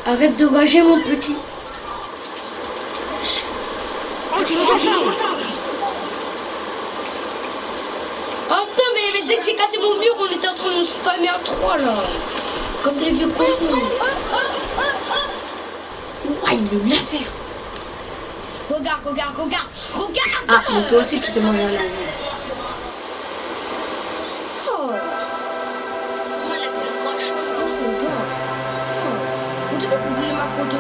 Arrête de rager, mon petit. Oh putain, mais dès que j'ai cassé mon mur, on était en train de se spammer à 3 là. Comme des vieux cochons. Ouah, le laser. Regarde. Ah, mais toi aussi, tu t'es mangé un laser. Oh. Moi, la plus grosse, franchement pas. Oh. On dirait que vous voulez ma photo.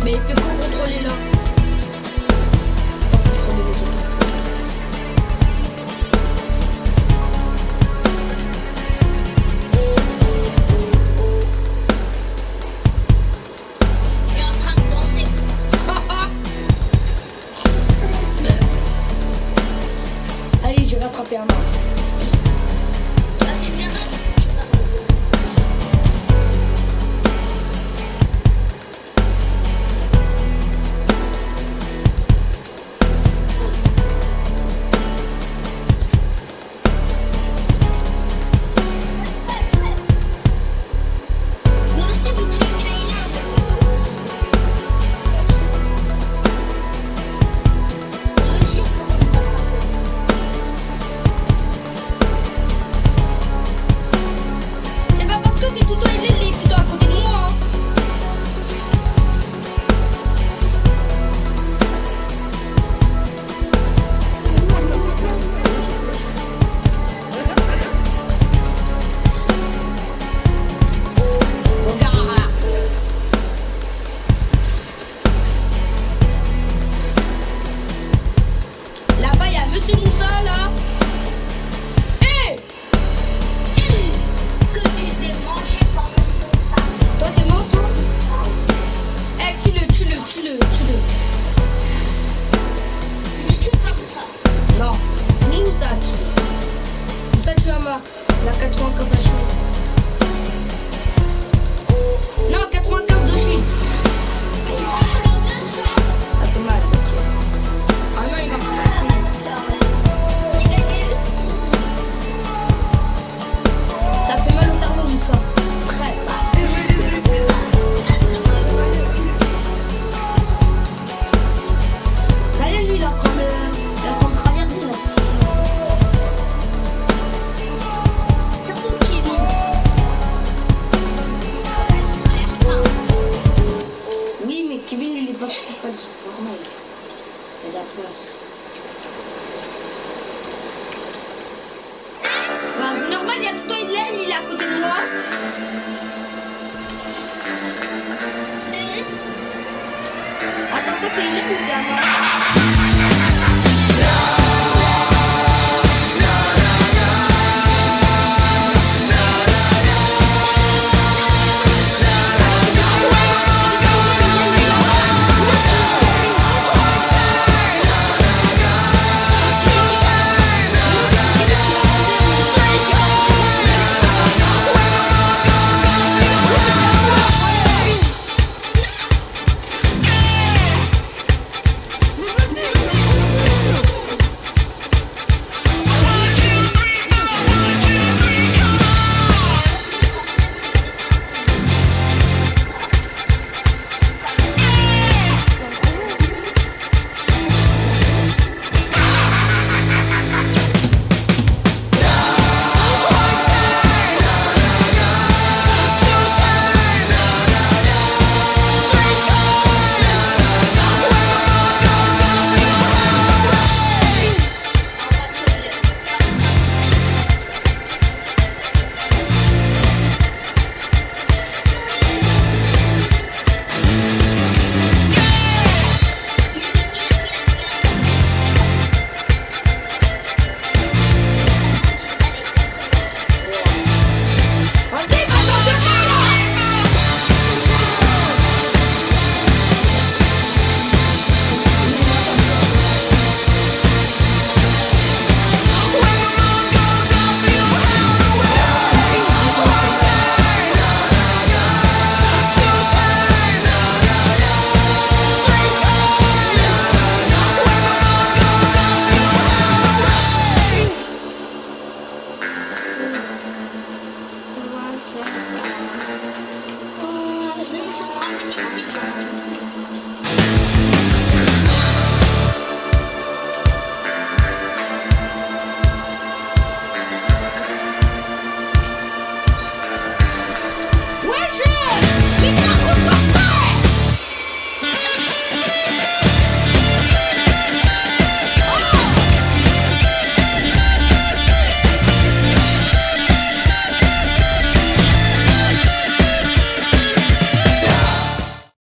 Mais il peut que contrôler là. Pas contrôler les autres. Il est en train de danser. Allez, je vais rattraper un mort. Ah, tu verras. Moi aussi, vous tuez Kayla. Moi aussi, C'est pas parce que c'est tout le temps il est tout le temps à côté de moi. Hein. Regarde. Là-bas, il y a Monsieur Moussa, là. Hé! est-ce que tu t'es mangé par monsieur ça? Toi, t'es mort, toi? Eh, tue-le. Je le tue comme ça. Non, Moussa, tue. Moussa, tu as mort. La 95 de shield. Non, 95 de shield. Ça fait mal, ok. Ah non, il va Ça fait mal au cerveau, Moussa. Très mal. Allez, lui, il est en train de traverser, là. Surtout Kevin. Oui, mais Kevin, lui, il est pas super sous Fortnite. Il y a de la place. Bah, c'est normal, il y a tout le temps Hélène, il est à côté de moi. Attends, ça c'est Hélène ou c'est à moi?